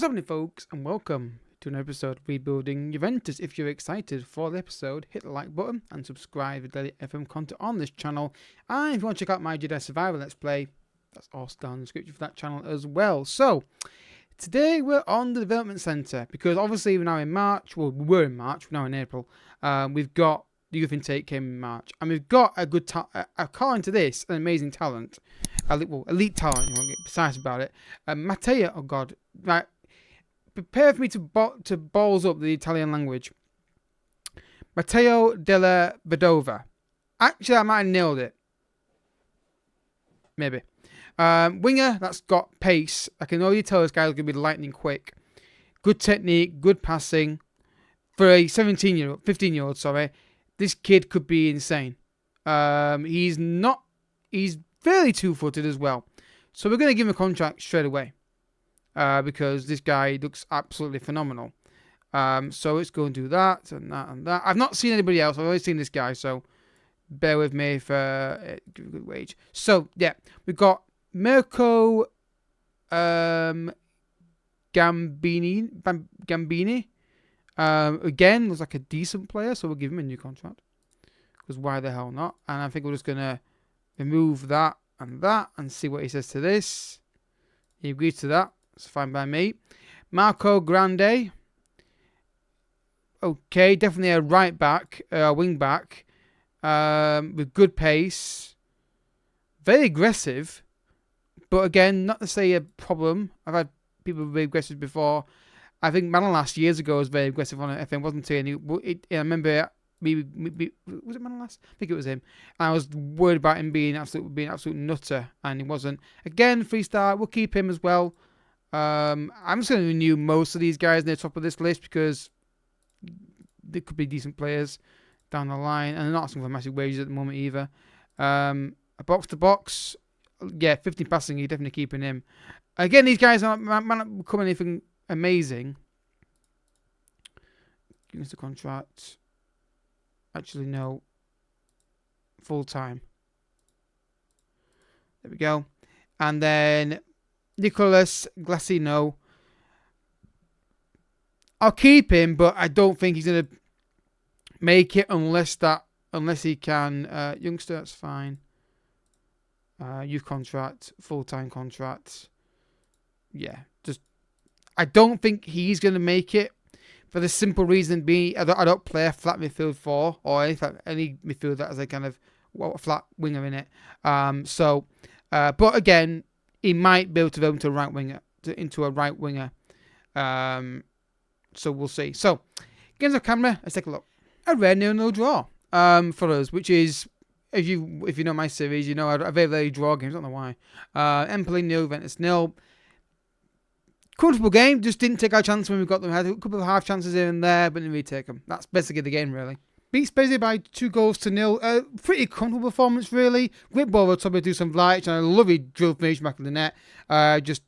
What's happening, folks, and welcome to an episode of Rebuilding Juventus. If you're excited for the episode, hit the like button and subscribe for daily FM content on this channel. And if you want to check out my Jedi Survivor Let's Play, that's all down in the description for that channel as well. So, today we're on the development centre because obviously we're now in March. Well, we were in March, we're now in April. We've got the youth intake came in March, and we've got a good according to this, an amazing talent, elite talent. You want to get precise about it. Matteo, oh god, right. Prepare for me to balls up the Italian language. Matteo della Vedova. Actually, I might have nailed it. Maybe. Winger, that's got pace. I can already tell this guy's going to be lightning quick. Good technique, good passing. For a 15-year-old, sorry, this kid could be insane. He's fairly two-footed as well. So we're going to give him a contract straight away. Because this guy looks absolutely phenomenal. So let's go and do that and that and that. I've not seen anybody else. I've only seen this guy, so bear with me for give a good wage. So, yeah, we've got Mirko Gambini. Again, looks like a decent player, so we'll give him a new contract. Because why the hell not? And I think we're just going to remove that and see what he says to this. He agrees to that. It's fine by me. Marco Grande. Okay, definitely a right back, wing back, with good pace. Very aggressive, but again, not to say a problem. I've had people very aggressive before. I think Manolas years ago was very aggressive on FM, wasn't he? And I remember was it Manolas? I think it was him. And I was worried about him being absolute nutter, and he wasn't. Again, 3-star. We'll keep him as well. I'm just going to renew most of these guys near the top of this list because they could be decent players down the line, and they're not asking for massive wages at the moment either. A box to box, yeah, 15 passing, you're definitely keeping him. Again, these guys might not become anything amazing. Give us the contract. Actually, no. Full time. There we go. And then Nicholas Glassino. I'll keep him, but I don't think he's going to make it unless he can. Youngster, that's fine. Youth contract, full-time contract. Yeah, I don't think he's going to make it for the simple reason being I don't play a flat midfield 4 or any midfield that has a kind of a flat winger in it. But again, he might be able to go into a right winger. So we'll see. So, games on camera, let's take a look. A rare 0-0 draw for us, which is, if you know my series, you know I very rarely draw games. I don't know why. Empoli 0, Juventus 0. Comfortable game, just didn't take our chance when we got them. Had a couple of half chances here and there, but didn't really take them. That's basically the game, really. Beat Spezia by 2-0. Pretty comfortable performance, really. Great ball over to do some lights, and a lovely drill finish back of the net. Just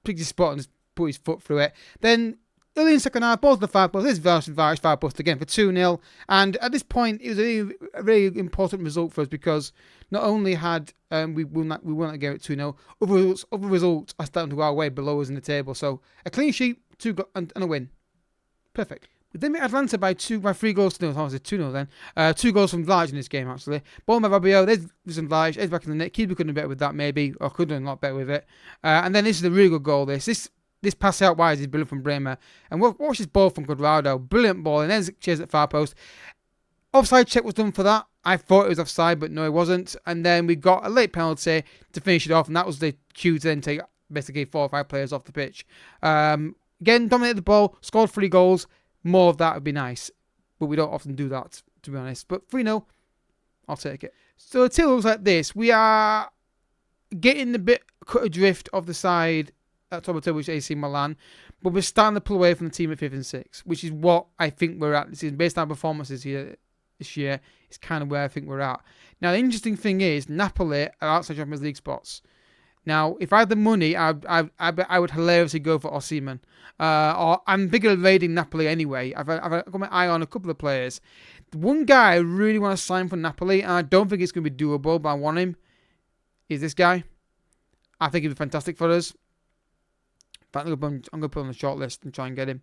pick his spot and just put his foot through it. Then, early in the second half, balls to the far post. There's Varus far post again for 2-0. And at this point, it was a very important result for us because not only had we won that game at 2-0, other results are starting to go our way below us in the table. So, a clean sheet, and a win. Perfect. We then beat Atlanta by 3 goals to 0. I was 2-0 then. 2 goals from Vlaj in this game, actually. Ball by Rabiot. There's some Vlaj. He's back in the net. Keeper could have done better with that, maybe. Or could have done a lot better with it. And then this is a really good goal, This pass out wide is brilliant from Bremer. And watch this ball from Cuadrado. Brilliant ball. And then chase at far post. Offside check was done for that. I thought it was offside, but no, it wasn't. And then we got a late penalty to finish it off. And that was the cue to then take basically 4 or 5 players off the pitch. Again, dominated the ball. Scored 3 goals. More of that would be nice. But we don't often do that, to be honest. But 3-0, I'll take it. So the table looks like this. We are getting a bit cut adrift of the side at top of the table, which is AC Milan. But we're starting to pull away from the team at 5th and 6th, which is what I think we're at this season. Based on our performances here this year, it's kind of where I think we're at. Now, the interesting thing is, Napoli are outside Champions League spots. Now, if I had the money, I would hilariously go for Osimhen. Or I'm bigger raiding Napoli anyway. I've got my eye on a couple of players. The one guy I really want to sign for Napoli, and I don't think it's going to be doable, but I want him, is this guy. I think he'd be fantastic for us. fact, I'm going to put on the short list and try and get him.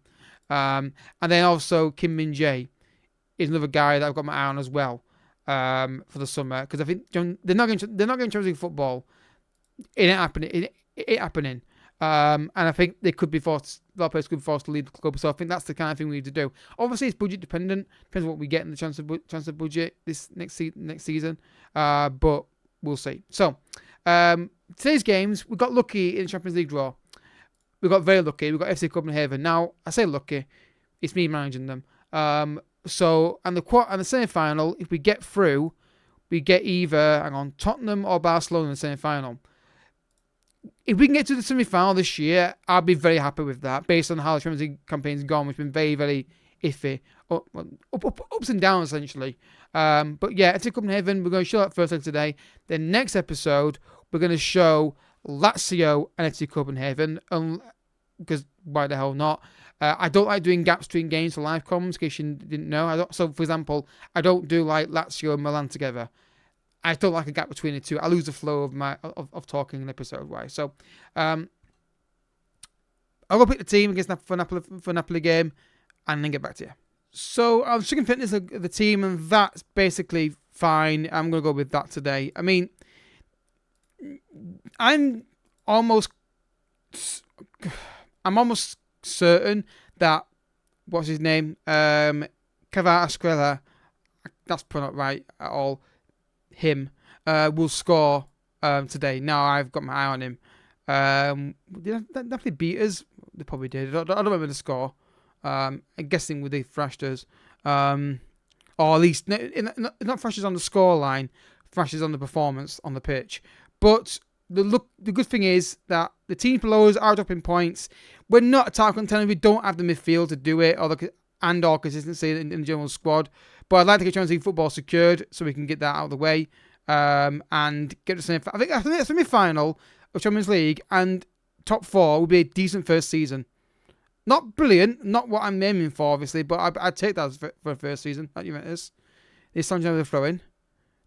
And then also Kim Min Jae is another guy that I've got my eye on as well for the summer, because I think they're not going Champions League football. It ain't happening. It ain't happening. And I think they could be forced. A lot of players could be forced to leave the club. So I think that's the kind of thing we need to do. Obviously, it's budget dependent. Depends on what we get in the transfer budget this next season. But we'll see. So today's games, we got lucky in the Champions League draw. We got very lucky. We got FC Copenhagen. Now I say lucky, it's me managing them. So and the semi-final, if we get through, we get either Tottenham or Barcelona in the semi-final. If we can get to the semi-final this year, I'll be very happy with that, based on how the Champions League campaign's gone, which has been very, very iffy. Ups and downs, essentially. But yeah, FC Copenhagen, we're going to show that first leg today. Then next episode, we're going to show Lazio and FC Copenhagen, because why the hell not? I don't like doing gaps between games for live comms, in case you didn't know. So, for example, I don't do like Lazio and Milan together. I don't like a gap between the two. I lose the flow of talking an episode wise. So, I'll go pick the team against for Napoli game, and then get back to you. So I was checking fitness of the team, and that's basically fine. I'm gonna go with that today. I mean, I'm almost certain that what's his name, Kvaratskhelia, that's probably not right at all. Him will score today. Now I've got my eye on him. Did they definitely beat us? They probably did. I don't remember the score. I'm guessing they thrashed us, or at least not thrashed us on the score line, thrashed us on the performance on the pitch. But the good thing is that the teams below us are dropping points. We're not a title contender. We don't have the midfield to do it, or consistency in the general squad. But I'd like to get Champions League football secured so we can get that out of the way and get to I think the semi-final of Champions League and top 4 would be a decent first season. Not brilliant, not what I'm aiming for, obviously, but I'd take that for a first season at Juventus. There's Sandro with a throw-in.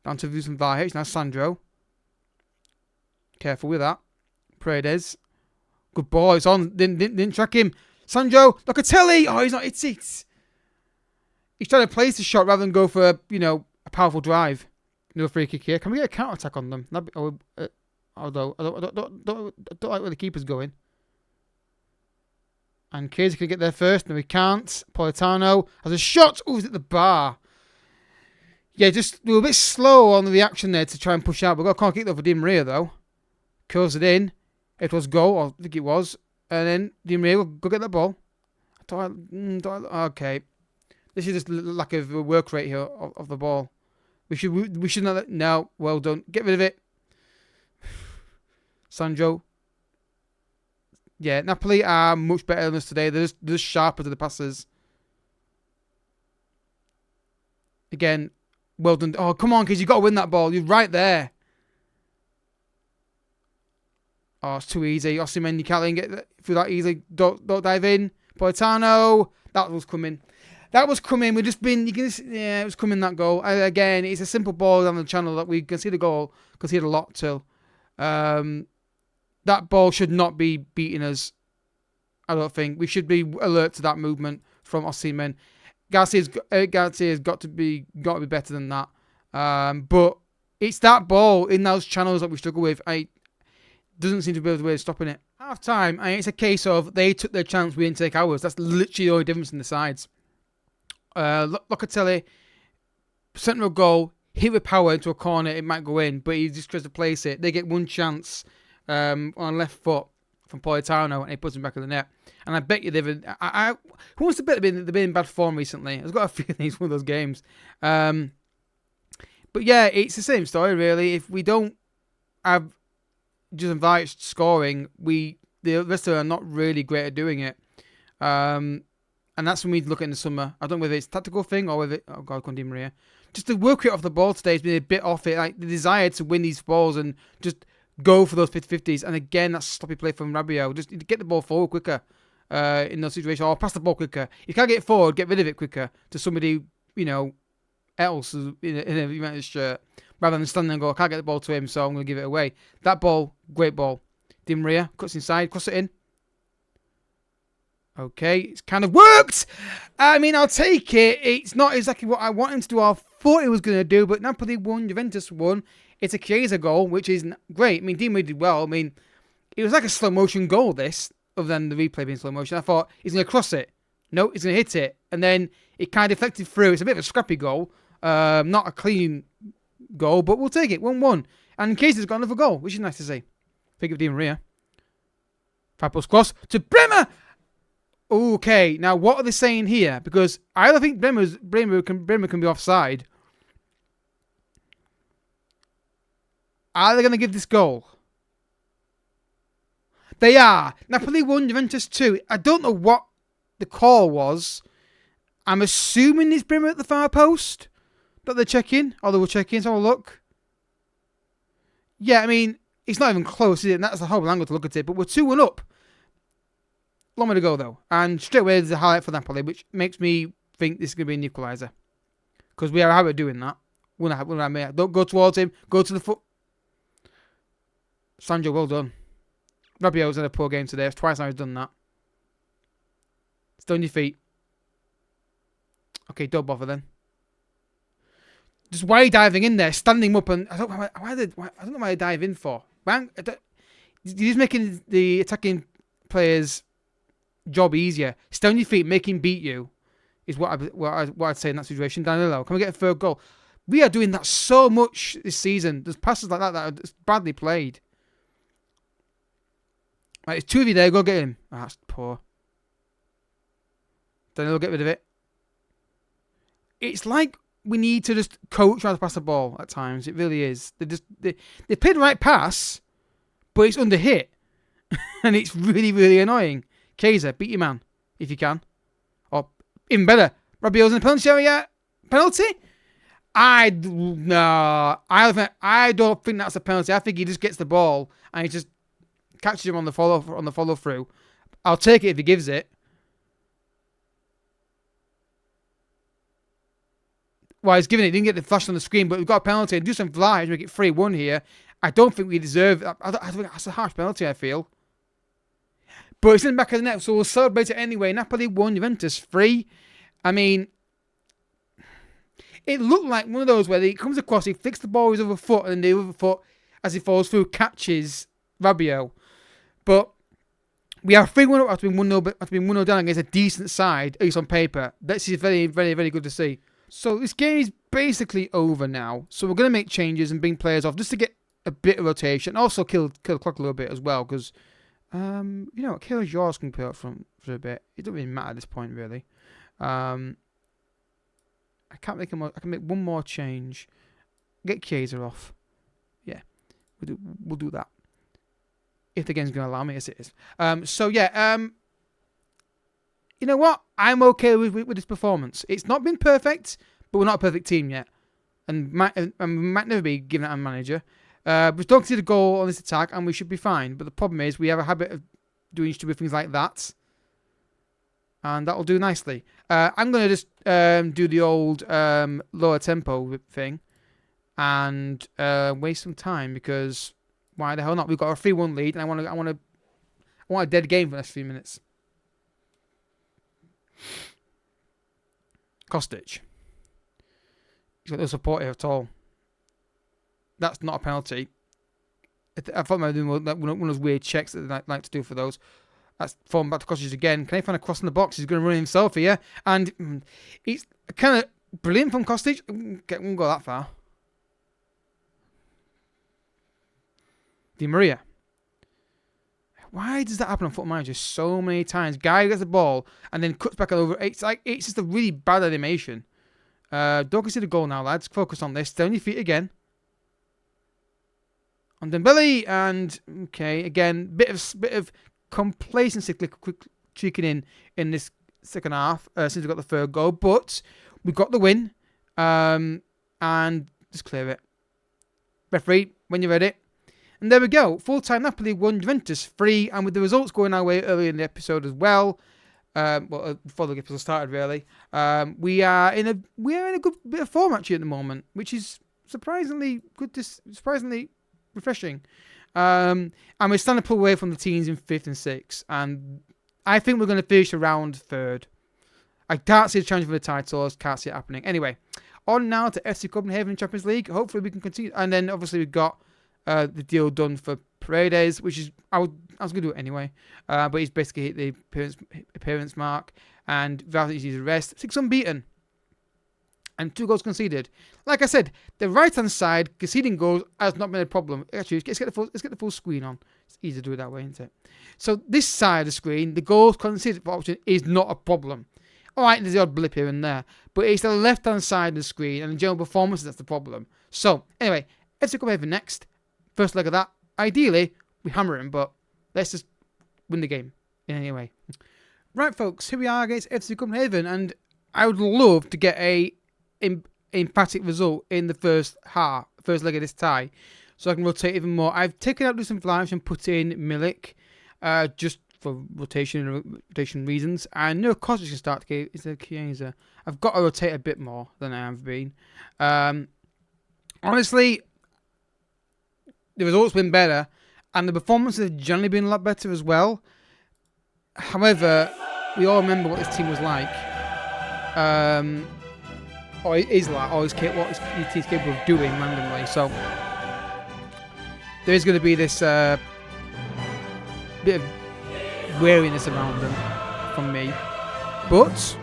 Down to Vusan Vlahovic. Now Sandro. Careful with that. Paredes. Good ball. It's on. Didn't track him. Sandro. Locatelli. Oh, he's not. It's it. He's trying to place the shot rather than go for a powerful drive. Another free kick here. Can we get a counter attack on them? Although I don't like where the keeper's going. And Chiesa can get there first. No, we can't. Politano has a shot. Oh, he's at the bar. Yeah, just we were a bit slow on the reaction there to try and push out. We've got a corner kick though for Di Maria though. Curls it in. It was goal, or I think it was. And then Di Maria will go get that ball. Okay. This is just lack of work rate here of the ball. We should not. No, well done. Get rid of it. Sandro. Yeah, Napoli are much better than us today. They're just sharper to the passes. Again, well done. Oh, come on, kids. You've got to win that ball. You're right there. Oh, it's too easy. Osimhen, you can't let him get through that easily. Don't dive in. Politano. That was coming. That was coming. We've just been. It was coming, that goal. Again, it's a simple ball down the channel that we can see the goal. Conceded a lot till. That ball should not be beating us. I don't think. We should be alert to that movement from Osimhen. Garcia's got to be better than that. But it's that ball in those channels that we struggle with. Doesn't seem to be able to way of stopping it. Half time, it's a case of they took their chance, we didn't take ours. That's literally the only difference in the sides. Locatelli, centre of goal, hit with power into a corner, it might go in, but he just tries to place it. They get one chance on left foot from Politano, and he puts him back in the net. And I bet you they've been. Who wants to bet they've been in bad form recently? I've got a feeling it's one of those games. But yeah, it's the same story really. If we don't have just invite scoring, the rest of them are not really great at doing it. And that's when we look at in the summer. I don't know whether it's a tactical thing or whether Di Maria. Just the work rate off the ball today has been a bit off it. Like the desire to win these balls and just go for those 50-50s. And again, that's sloppy play from Rabiot. Just get the ball forward quicker in those situations, or pass the ball quicker. If you can't get it forward, get rid of it quicker to somebody else in a Juventus shirt, rather than standing and go, I can't get the ball to him, so I'm going to give it away. That ball, great ball. Di Maria cuts inside, cross it in. Okay, it's kind of worked. I mean, I'll take it. It's not exactly what I want him to do. I thought it was going to do, but Napoli won, Juventus won. It's a Chiesa goal, which is great. I mean, Di Maria did well. I mean, it was like a slow motion goal, this, other than the replay being slow motion. I thought he's going to cross it. No, he's going to hit it. And then it kind of deflected through. It's a bit of a scrappy goal. Not a clean goal, but we'll take it. 1-1. And Chiesa's got another goal, which is nice to see. Think of Di Maria. 5-post cross to Bremer. Okay, now what are they saying here? Because I don't think Bremer can be offside. Are they going to give this goal? They are. Napoli 1, Juventus 2. I don't know what the call was. I'm assuming it's Bremer at the far post that they're checking. Or they were checking. Let's have a look. Yeah, I mean, it's not even close, is it? And that's the whole angle to look at it. But we're 2-1 up. Long way to go, though. And straight away, there's a highlight for Napoli, which makes me think this is going to be an equaliser. Because we have a habit of doing that. Don't go towards him. Go to the foot. Sandro, well done. Rabiot's had a poor game today. It's twice now he's done that. Stay on your feet. Okay, don't bother then. Just why are you diving in there? Standing up and... I don't know why they dive in for. You're just making the attacking players... job easier. Stay on your feet, make him beat you, is what I'd say in that situation. Danilo, can we get a third goal? We are doing that so much this season. There's passes like that are badly played. Right, it's 2 of you there. Go get him. Oh, that's poor. Danilo, get rid of it. It's like we need to just coach how to pass the ball at times. It really is. They played the right pass, but it's under hit, and it's really, really annoying. Chiesa, beat your man, if you can. Or, even better, Rabiot's in the penalty area. Penalty? I don't think that's a penalty. I think he just gets the ball and he just catches him on the follow through. I'll take it if he gives it. Well, he's giving it. He didn't get the flash on the screen, but we've got a penalty. And do some flies, make it 3-1 here. I don't think we deserve... I think that's a harsh penalty, I feel. But it's in the back of the net, so we'll celebrate it anyway. Napoli 1, Juventus 3. I mean, it looked like one of those where he comes across, he flicks the ball with his other foot, and the other foot, as he falls through, catches Rabiot. But we are 3-1 up after being 1-0 down against a decent side, at least on paper. This is very, very, very good to see. So this game is basically over now. So we're going to make changes and bring players off just to get a bit of rotation. Also kill the clock a little bit as well, because... you know what? Kayla's yours can put up for a bit. It doesn't really matter at this point, really. I can't make I can make one more change. Get Chiesa off. Yeah, we'll do that. If the game's going to allow me, as it is. You know what? I'm okay with this performance. It's not been perfect, but we're not a perfect team yet, and might never be given it a manager. We don't see the goal on this attack, and we should be fine. But the problem is we have a habit of doing stupid things like that, and that will do nicely. I'm going to just do the old lower tempo thing and waste some time, because why the hell not? We've got a 3-1 lead, and I want a dead game for the next few minutes. Kostic. He's got no support here at all. That's not a penalty. I thought maybe one of those weird checks that they like to do for those. That's falling back to Kostic again. Can he find a cross in the box? He's going to run himself here. And it's kind of brilliant from Kostic. Won't go that far. Di Maria. Why does that happen on Football Manager so many times? Guy gets the ball and then cuts back over. It's just a really bad animation. Don't consider goal now, lads. Focus on this. Stay on your feet again. On Dembele, and okay, again, bit of complacency creaking in this second half since we got the third goal, but we got the win, and just clear it. Referee, when you're ready. And there we go. Full-time Napoli 1, Juventus 3, and with the results going our way earlier in the episode as well, before the episode started really, we are in a good bit of form actually at the moment, which is surprisingly good, surprisingly refreshing. And we're starting to pull away from the teams in 5th and 6th, and I think we're going to finish around third. I can't see a challenge for the titles. Can't see it happening. Anyway, on now to FC Copenhagen Champions League. Hopefully we can continue. And then obviously we've got the deal done for Paredes, which is I was going to do it anyway. But he's basically hit the appearance mark. And without his arrest, 6 unbeaten. And 2 goals conceded. Like I said, the right-hand side, conceding goals has not been a problem. Actually, let's get the full screen on. It's easy to do it that way, isn't it? So this side of the screen, the goals conceded option is not a problem. All right, there's the odd blip here and there. But it's the left-hand side of the screen and the general performance that's the problem. So, anyway, let's go over next. First leg of that. Ideally, we hammer him, but let's just win the game in any way. Right, folks, here we are against FC Copenhagen, and I would love to get a emphatic result in the first leg of this tie, so I can rotate even more. I've taken out Lucien Vlahovic and put in Milik, just for rotation reasons. I know Kostic can start the game. Is there Chiesa? I've got to rotate a bit more than I have been. Honestly, the results have been better, and the performances have generally been a lot better as well. However, we all remember what this team was like. Or is like, or what his team's capable of doing randomly. So there is going to be this bit of wariness around them from me. But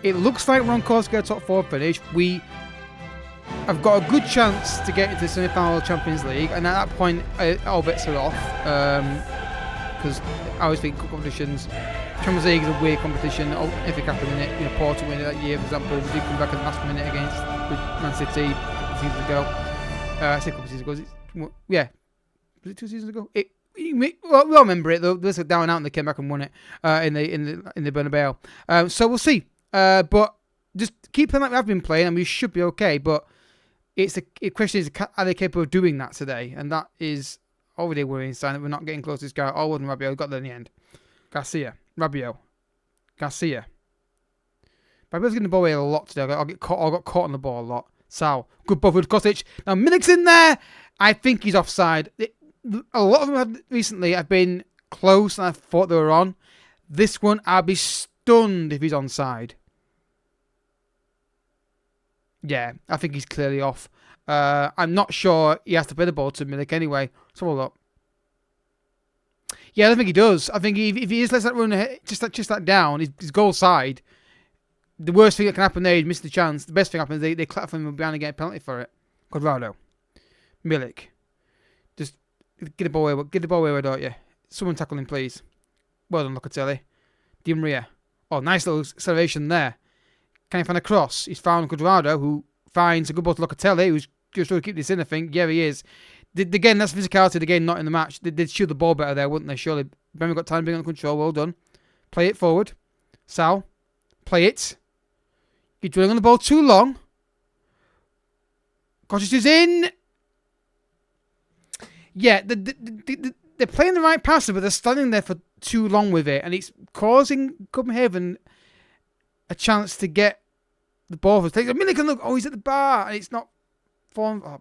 it looks like we're on course to get a top 4 finish. I've got a good chance to get into the semi-final of the Champions League, and at that point, all bets are off. Because I always think competitions, Champions League is a weird competition. Every couple of minutes, Porto win it that year, for example. We did come back at the last minute against Man City a couple of seasons ago. I say a couple of seasons ago. Yeah, was it 2 seasons ago? We all remember it though. There was a down and out, and they came back and won it in the Bernabeu. So we'll see. But just keep playing like we have been playing, and we should be okay. But the question is, are they capable of doing that today? And that is already a worrying sign that we're not getting close to this guy. All wasn't Rabiot, got there in the end. Garcia, Rabiot, Garcia. Rabiot's getting the ball away a lot today. I got caught on the ball a lot. Sal, good ball with Kostic. Now Milik's in there. I think he's offside. A lot of them recently have been close, and I thought they were on. This one, I'll be stunned if he's onside. Yeah, I think he's clearly off. I'm not sure he has to play the ball to Milik anyway. So hold up. Yeah, I don't think he does. I think if he just lets that run ahead, just that down, his goal side, the worst thing that can happen there is miss the chance. The best thing happens is they clap from him behind and get a penalty for it. Quadrado. Milik. Just get the ball away. Get the ball away, don't you? Someone tackle him, please. Well done, Locatelli. Di Maria. Oh, nice little acceleration there. Can he find a cross? He's found Quadrado, who finds a good ball to Locatelli, who's just trying to keep this in, I think. Yeah, he is. Again, that's physicality, again, not in the match. They'd shoot the ball better there, wouldn't they? Surely. Remember, got time to bring on control. Well done. Play it forward. Sal. Play it. You're drilling on the ball too long. Kostic is in. Yeah, they're playing the right passer, but they're standing there for too long with it, and it's causing Copenhagen a chance to get the ball. Milik can look. Oh, he's at the bar, and it's not form. Oh.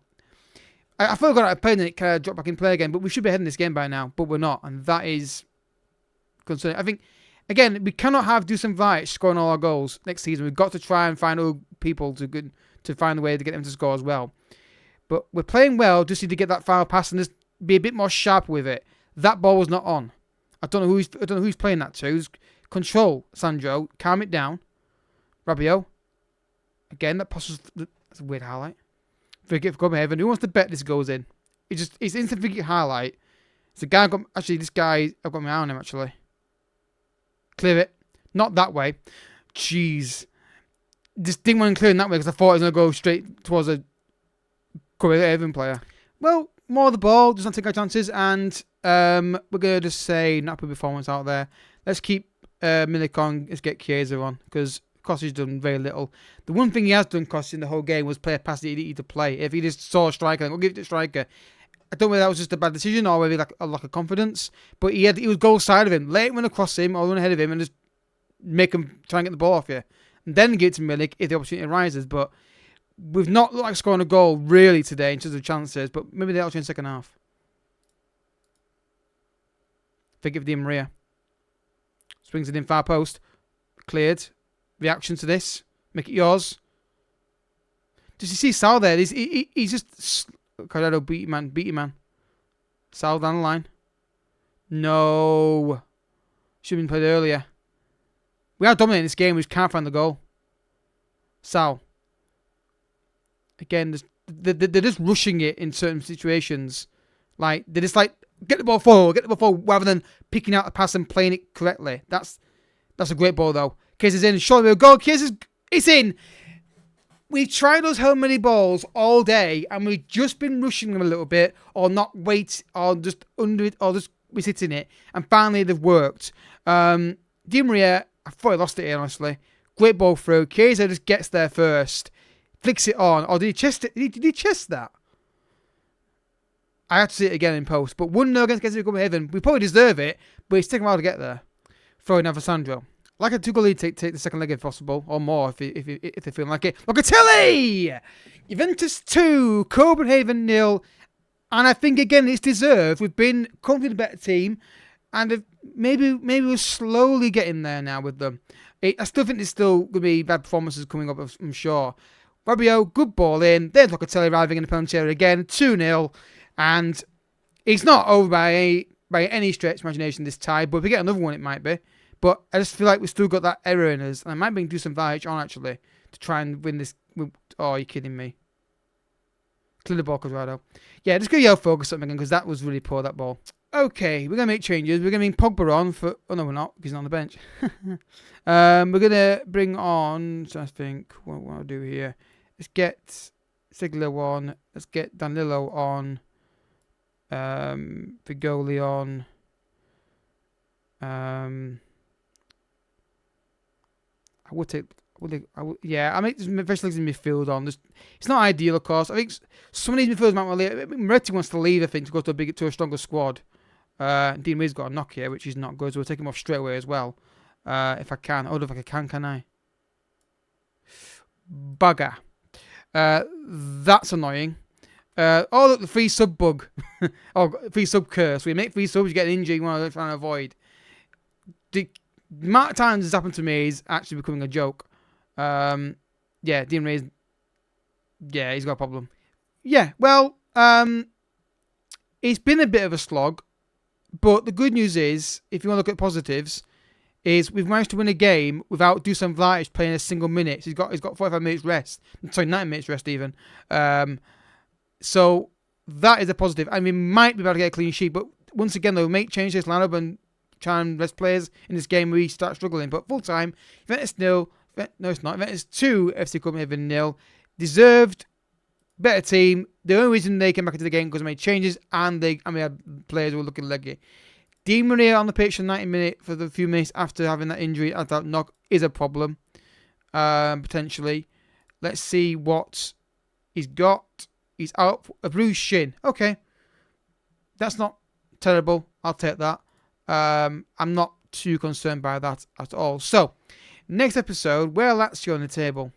I feel like I played and it kind of dropped back in play again, but we should be ahead in this game by now, but we're not, and that is concerning. I think, again, we cannot have Dusan Vlahovic scoring all our goals next season. We've got to try and find other people to find a way to get them to score as well. But we're playing well, just need to get that final pass and just be a bit more sharp with it. That ball was not on. I don't know who's playing that to. Control, Sandro. Calm it down. Rabiot. Again, that pass was... That's a weird highlight. Forget for Copenhagen. Who wants to bet this goes in? It's instant forget highlight. It's a guy I've got... Actually, this guy... I've got my eye on him, actually. Clear it. Not that way. Jeez. Just didn't want to clear in that way because I thought it was going to go straight towards a Copenhagen player. Well, more of the ball. Just not take our chances. And we're going to just say not put performance out there. Let's keep Milik on. Let's get Chiesa on. Because Kostic's done very little. The one thing he has done, Kostic, in the whole game was play a pass that he needed to play. If he just saw a striker, then we'll give it to striker. I don't know whether that was just a bad decision or whether like a lack of confidence. But he was goal side of him. Let him run across him or run ahead of him and just make him try and get the ball off you. And then give it to Milik if the opportunity arises. But we've not looked like scoring a goal really today in terms of chances. But maybe they'll change second half. Forgive Di Maria. Swings it in far post. Cleared. Reaction to this. Make it yours. Does you see Sal there? He's just... Corrado, beat you, man. Beat you, man. Sal down the line. No. Should have been played earlier. We are dominating this game. We just can't find the goal. Sal. Again, they're just rushing it in certain situations. Like, they're just like, get the ball forward, rather than picking out the pass and playing it correctly. That's a great ball, though. Case is in. Surely a goal. Case it's in. We've tried those how many balls all day, and we've just been rushing them a little bit, or not wait, or just under it, or just be sitting it, and finally they've worked. Di Maria, I thought he lost it here, honestly. Great ball through. Chiesa just gets there first, flicks it on. Or did he chest it? Did he chest that? I had to see it again in post, but 1-0 against Copenhagen. We probably deserve it, but it's taken a while to get there. Throwing now for Sandro. Like a 2-goal lead, take the second leg if possible, or more if they feel like it. Locatelli! Juventus 2, Copenhagen 0. And I think, again, it's deserved. We've been currently the better team, and maybe we're slowly getting there now with them. I still think there's still going to be bad performances coming up, I'm sure. Fabio, good ball in. There's Locatelli arriving in the penalty area again, 2-0. And it's not over by any stretch of imagination, this tie, but if we get another one, it might be. But I just feel like we've still got that error in us. And I might be able to do some VH on, actually, to try and win this. Oh, you're kidding me. Clear the ball, Corrado. Yeah, just go yell focus something again, because that was really poor, that ball. Okay, we're going to make changes. We're going to bring Pogba on for... Oh, no, we're not, because he's not on the bench. We're going to bring on... So I think, what I'll do here. Let's get Sigler on. Let's get Danilo on. Vigoli on. I would take... yeah, I make this legs in midfield on. It's not ideal, of course. I think some of these midfielders might want to leave. Moretti wants to leave, I think, to go to a stronger squad. Dean Reed's got a knock here, which is not good, so we'll take him off straight away as well. If I can. I don't know if I can I? Bugger. That's annoying. Oh, look, the free sub bug. Oh, free sub curse. We make free subs, you get an injury you want to try and avoid. The amount of times this happened to me is actually becoming a joke. Yeah, Dean Ray's... Yeah, he's got a problem. Yeah, well, it's been a bit of a slog, but the good news is, if you want to look at positives, is we've managed to win a game without Dusan Vlahovic playing a single minute. So he's got 45 minutes rest. Sorry, 90 minutes rest even. So that is a positive. And we might be able to get a clean sheet, but once again, though, we may change this lineup and try and rest players in this game where we start struggling. But full time, Juventus 0. No, it's not. Juventus 2, FC Copenhagen 0. Deserved, better team. The only reason they came back into the game because they made changes and we had players who were looking leggy. Di Maria on the pitch for 90 minutes for the few minutes after having that injury at that knock is a problem. Potentially. Let's see what he's got. He's out for a bruised shin. Okay. That's not terrible. I'll take that. I'm not too concerned by that at all. So, next episode, where are Lazio on the table?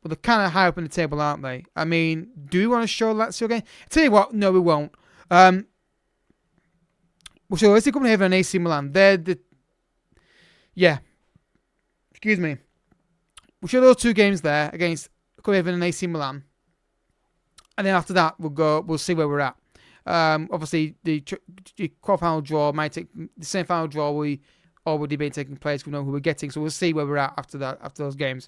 Well, they're kind of high up on the table, aren't they? I mean, do we want to show Lazio again? Tell you what, no, we won't. So, let's see Copenhagen and AC Milan. They're the... Yeah. Excuse me. We'll show those two games there against Copenhagen and AC Milan. And then after that, we'll see where we're at. Obviously, the quarter-final draw might take... The semi-final draw will already be taking place. We know who we're getting. So, we'll see where we're at after those games.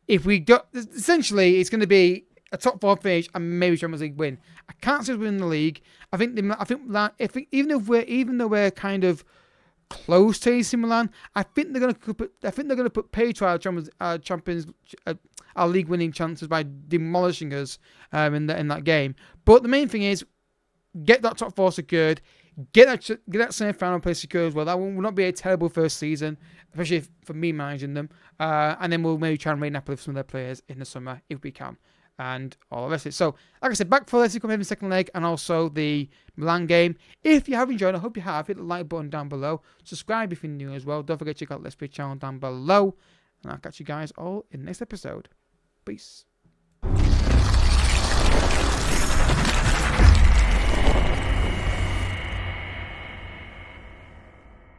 If we do... Essentially, it's going to be a top 4 finish and maybe Champions League win. I can't say we're in the league. Even though we're kind of close to AC Milan, I think they're going to put pay to our league winning chances by demolishing us in that game. But the main thing is get that top 4 secured, get that semi-final place secured as well. That will not be a terrible first season, especially for me managing them. And then we'll maybe try and raid Napoli for some of their players in the summer if we can. And all the rest of it. So, like I said, back for Let's Come in the second leg and also the Milan game. If you have enjoyed, I hope you have. Hit the like button down below. Subscribe if you're new as well. Don't forget to check out Let's Play channel down below. And I'll catch you guys all in the next episode. Peace.